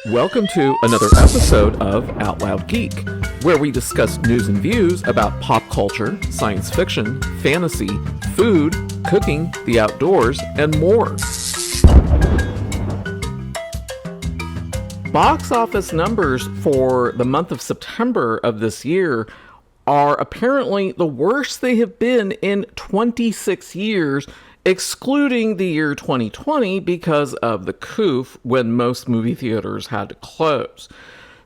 Welcome to another episode of Out Loud Geek, where we discuss news and views about pop culture, science fiction, fantasy, food, cooking, the outdoors, and more. Box office numbers for the month of September of this year are apparently the worst they have been in 26 years, excluding the year 2020 because of the coup when most movie theaters had to close.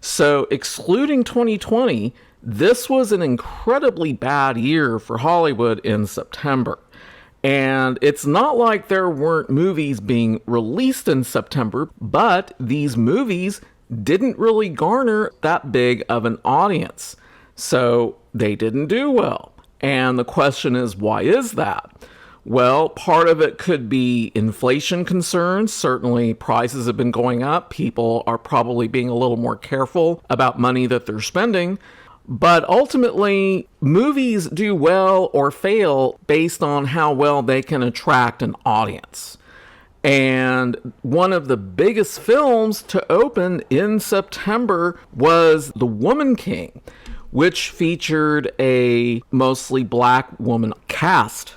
So excluding 2020, this was an incredibly bad year for Hollywood in September. And it's not like there weren't movies being released in September, but these movies didn't really garner that big of an audience. So they didn't do well. And the question is, why is that? Well, part of it could be inflation concerns. Certainly, prices have been going up. People are probably being a little more careful about money that they're spending. But ultimately, movies do well or fail based on how well they can attract an audience. And one of the biggest films to open in September was The Woman King, which featured a mostly black woman cast.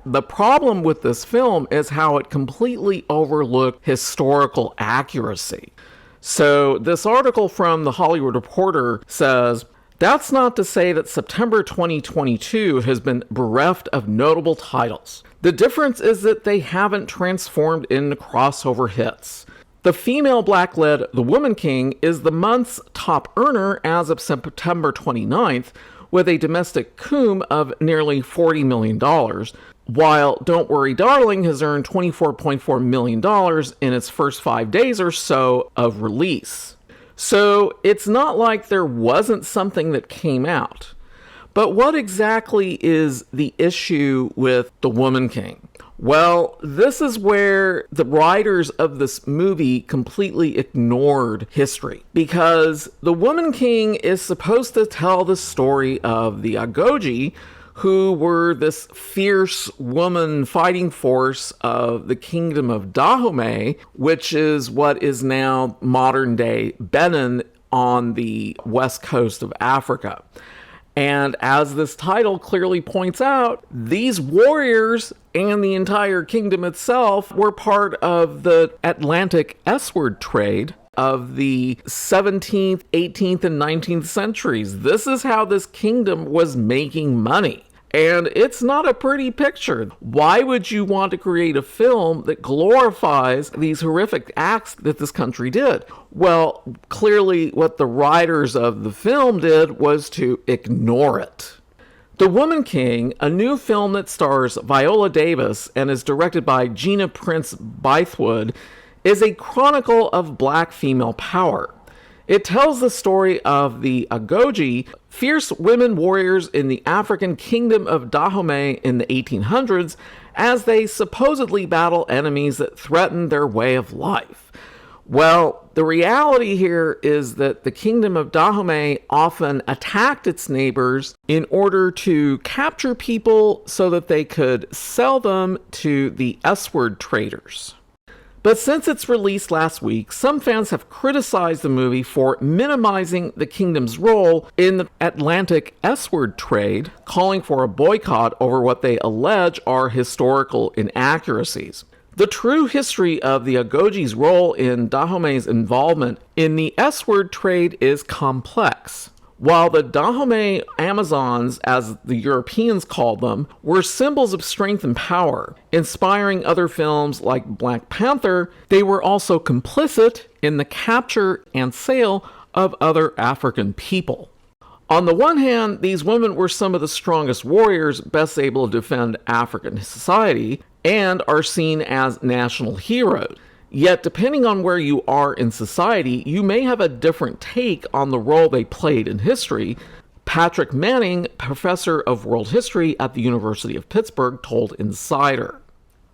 The problem with this film is how it completely overlooked historical accuracy. So this article from The Hollywood Reporter says, "That's not to say that September 2022 has been bereft of notable titles. The difference is that they haven't transformed into crossover hits. The female black-led The Woman King is the month's top earner as of September 29th, with a domestic cum of nearly $40 million, while Don't Worry Darling has earned $24.4 million in its first 5 days or so of release." So it's not like there wasn't something that came out. But what exactly is the issue with The Woman King? Well, this is where the writers of this movie completely ignored history, because The Woman King is supposed to tell the story of the Agoge, who were this fierce woman fighting force of the Kingdom of Dahomey, which is what is now modern-day Benin on the west coast of Africa. And as this title clearly points out, these warriors and the entire kingdom itself were part of the Atlantic Eastward trade of the 17th, 18th, and 19th centuries. This is how this kingdom was making money. And it's not a pretty picture. Why would you want to create a film that glorifies these horrific acts that this country did? Well, clearly what the writers of the film did was to ignore it. The Woman King, a new film that stars Viola Davis and is directed by Gina Prince-Bythewood, is a chronicle of black female power. It tells the story of the Agoge, fierce women warriors in the African Kingdom of Dahomey in the 1800s, as they supposedly battle enemies that threaten their way of life. Well, the reality here is that the Kingdom of Dahomey often attacked its neighbors in order to capture people so that they could sell them to the Eastward traders. But since its release last week, some fans have criticized the movie for minimizing the kingdom's role in the Atlantic Eastward trade, calling for a boycott over what they allege are historical inaccuracies. The true history of the Agoge's role in Dahomey's involvement in the Eastward trade is complex. While the Dahomey Amazons, as the Europeans called them, were symbols of strength and power, inspiring other films like Black Panther, they were also complicit in the capture and sale of other African people. On the one hand, these women were some of the strongest warriors best able to defend African society and are seen as national heroes. Yet, depending on where you are in society, you may have a different take on the role they played in history. Patrick Manning, professor of world history at the University of Pittsburgh, told Insider.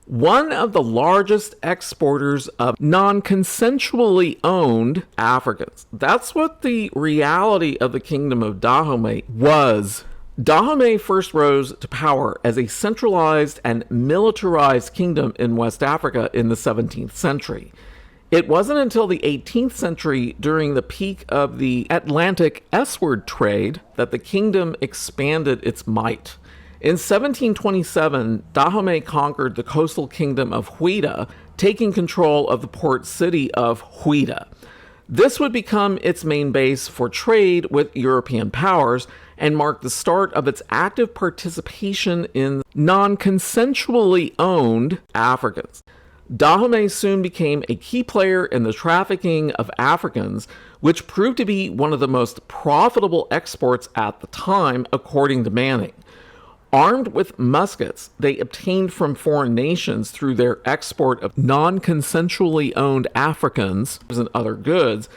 One of the largest exporters of non-consensually owned Africans. That's what the reality of the Kingdom of Dahomey was. Dahomey first rose to power as a centralized and militarized kingdom in West Africa in the 17th century. It wasn't until the 18th century, during the peak of the Atlantic eastward trade, that the kingdom expanded its might. In 1727, Dahomey conquered the coastal kingdom of Huida, taking control of the port city of Huida. This would become its main base for trade with European powers and mark the start of its active participation in non-consensually owned Africans. Dahomey soon became a key player in the trafficking of Africans, which proved to be one of the most profitable exports at the time, according to Manning. Armed with muskets they obtained from foreign nations through their export of non-consensually owned Africans and other goods,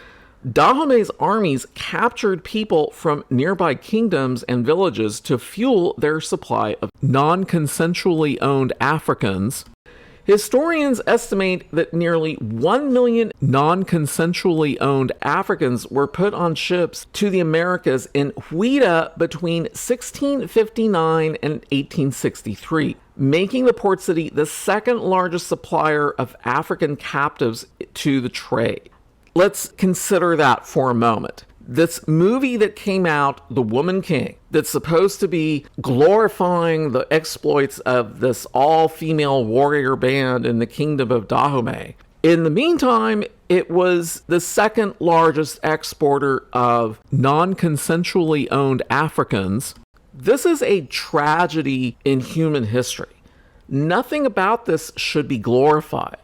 Dahomey's armies captured people from nearby kingdoms and villages to fuel their supply of non-consensually owned Africans. Historians estimate that nearly 1 million non-consensually owned Africans were put on ships to the Americas in Huida between 1659 and 1863, making the port city the second largest supplier of African captives to the trade. Let's consider that for a moment. This movie that came out, The Woman King, that's supposed to be glorifying the exploits of this all-female warrior band in the Kingdom of Dahomey. In the meantime, it was the second largest exporter of non-consensually owned Africans. This is a tragedy in human history. Nothing about this should be glorified.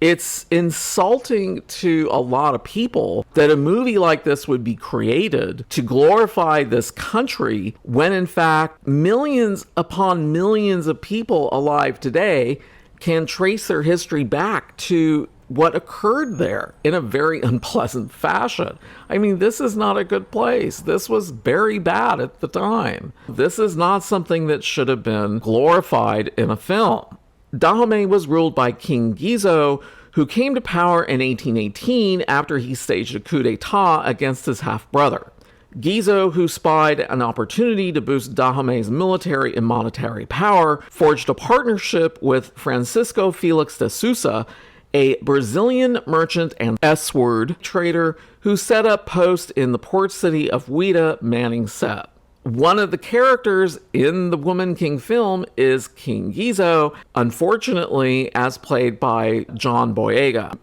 It's insulting to a lot of people that a movie like this would be created to glorify this country when, in fact, millions upon millions of people alive today can trace their history back to what occurred there in a very unpleasant fashion. I mean, this is not a good place. This was very bad at the time. This is not something that should have been glorified in a film. Dahomey was ruled by King Gizo, who came to power in 1818 after he staged a coup d'etat against his half-brother. Gizo, who spied an opportunity to boost Dahomey's military and monetary power, forged a partnership with Francisco Felix de Sousa, a Brazilian merchant and eastward trader who set up post in the port city of Huida, manning Sept. One of the characters in the Woman King film is King Gizo, unfortunately, as played by John Boyega.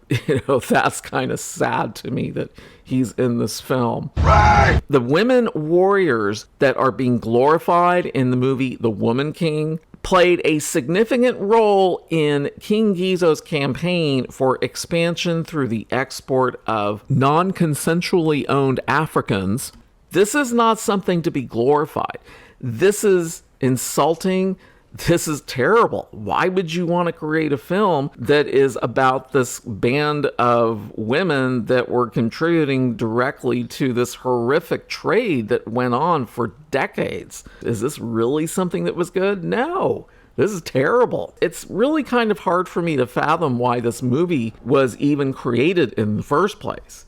That's kind of sad to me that he's in this film. Right! The women warriors that are being glorified in the movie The Woman King played a significant role in King Gizo's campaign for expansion through the export of non-consensually owned Africans. This is not something to be glorified. This is insulting. This is terrible. Why would you want to create a film that is about this band of women that were contributing directly to this horrific trade that went on for decades? Is this really something that was good? No. This is terrible. It's really kind of hard for me to fathom why this movie was even created in the first place.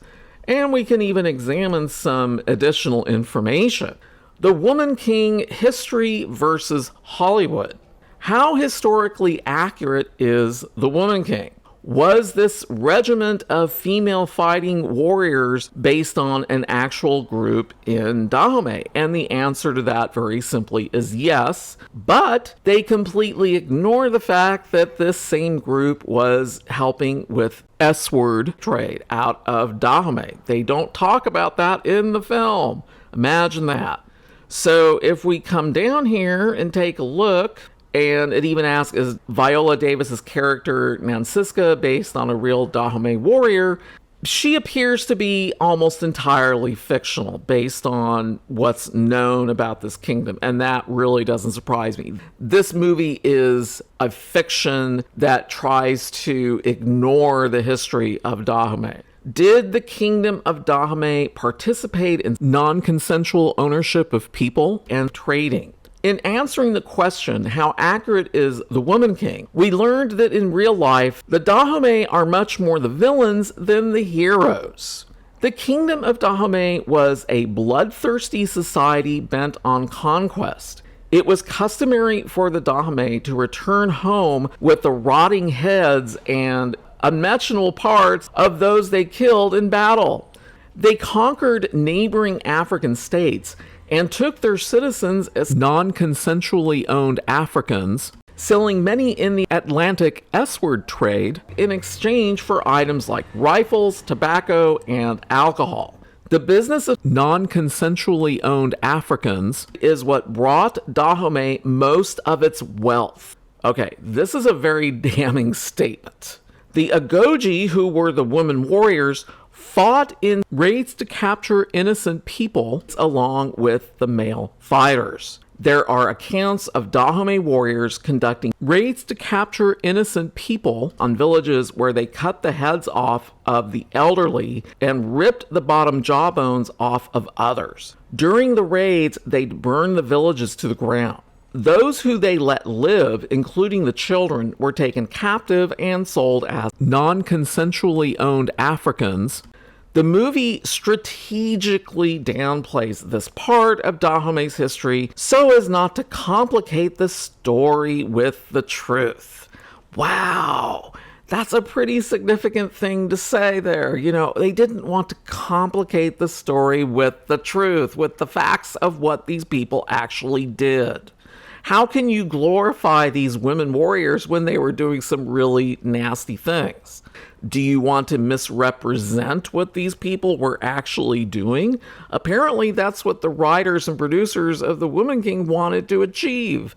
And we can even examine some additional information. The Woman King, history versus Hollywood. How historically accurate is The Woman King? Was this regiment of female fighting warriors based on an actual group in Dahomey? And the answer to that very simply is yes, but they completely ignore the fact that this same group was helping with eastward trade out of Dahomey. They don't talk about that in the film. Imagine that. So if we come down here and take a look, and it even asks, is Viola Davis's character Nansisca based on a real Dahomey warrior? She appears to be almost entirely fictional based on what's known about this kingdom, and that really doesn't surprise me. This movie is a fiction that tries to ignore the history of Dahomey. Did the Kingdom of Dahomey participate in non-consensual ownership of people and trading? In answering the question, how accurate is The Woman King, we learned that in real life, the Dahomey are much more the villains than the heroes. The Kingdom of Dahomey was a bloodthirsty society bent on conquest. It was customary for the Dahomey to return home with the rotting heads and unmentionable parts of those they killed in battle. They conquered neighboring African states and took their citizens as non-consensually owned Africans, selling many in the Atlantic eastward trade in exchange for items like rifles, tobacco, and alcohol. The business of non-consensually owned Africans is what brought Dahomey most of its wealth. Okay, this is a very damning statement. The Agoji, who were the women warriors, fought in raids to capture innocent people along with the male fighters. There are accounts of Dahomey warriors conducting raids to capture innocent people on villages where they cut the heads off of the elderly and ripped the bottom jawbones off of others. During the raids, they'd burn the villages to the ground. Those who they let live, including the children, were taken captive and sold as non-consensually owned Africans. The movie strategically downplays this part of Dahomey's history so as not to complicate the story with the truth. Wow, that's a pretty significant thing to say there. You know, they didn't want to complicate the story with the truth, with the facts of what these people actually did. How can you glorify these women warriors when they were doing some really nasty things? Do you want to misrepresent what these people were actually doing? Apparently, that's what the writers and producers of The Woman King wanted to achieve.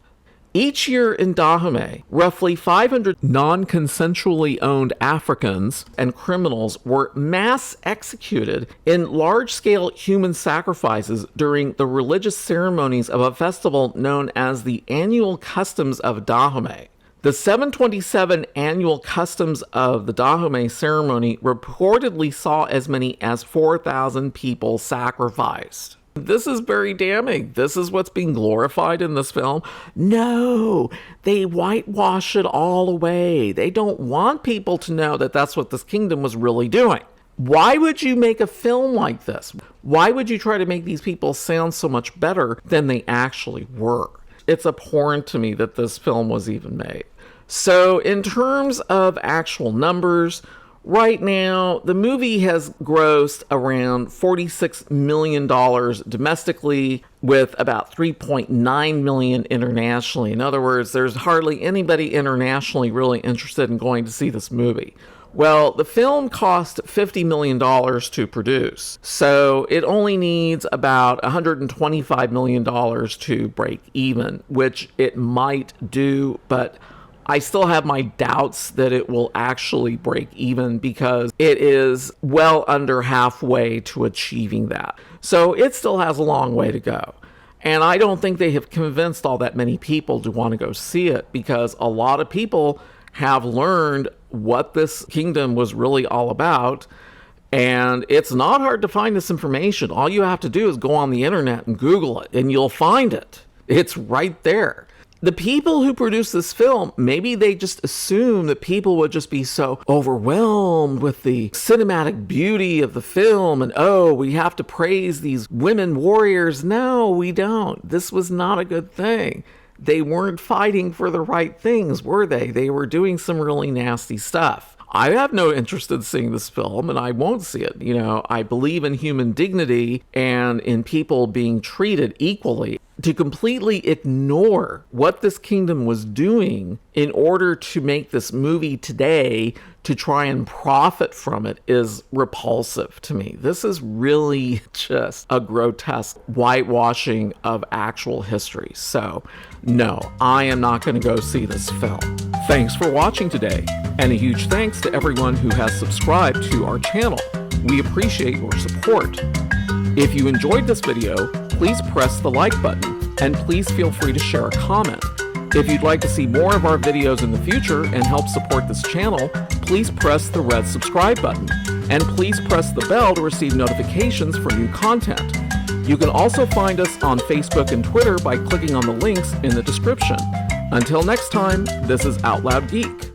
Each year in Dahomey, roughly 500 non-consensually owned Africans and criminals were mass executed in large-scale human sacrifices during the religious ceremonies of a festival known as the Annual Customs of Dahomey. The 727 Annual Customs of the Dahomey ceremony reportedly saw as many as 4,000 people sacrificed. This is very damning. This is what's being glorified in this film. No, they whitewash it all away. They don't want people to know that that's what this kingdom was really doing. Why would you make a film like this? Why would you try to make these people sound so much better than they actually were? It's abhorrent to me that this film was even made. So in terms of actual numbers, right now, the movie has grossed around $46 million domestically with about $3.9 million internationally. In other words, there's hardly anybody internationally really interested in going to see this movie. Well, the film cost $50 million to produce, so it only needs about $125 million to break even, which it might do, but I still have my doubts that it will actually break even because it is well under halfway to achieving that. So it still has a long way to go. And I don't think they have convinced all that many people to want to go see it because a lot of people have learned what this kingdom was really all about. And it's not hard to find this information. All you have to do is go on the internet and Google it and you'll find it. It's right there. The people who produced this film, maybe they just assume that people would just be so overwhelmed with the cinematic beauty of the film and, oh, we have to praise these women warriors. No, we don't. This was not a good thing. They weren't fighting for the right things, were they? They were doing some really nasty stuff. I have no interest in seeing this film, and I won't see it. You know, I believe in human dignity and in people being treated equally. To completely ignore what this kingdom was doing in order to make this movie today to try and profit from it is repulsive to me. This is really just a grotesque whitewashing of actual history. So, no, I am not going to go see this film. Thanks for watching today, and a huge thanks to everyone who has subscribed to our channel. We appreciate your support. If you enjoyed this video, please press the like button, and please feel free to share a comment. If you'd like to see more of our videos in the future and help support this channel, please press the red subscribe button, and please press the bell to receive notifications for new content. You can also find us on Facebook and Twitter by clicking on the links in the description. Until next time, this is Out Loud Geek.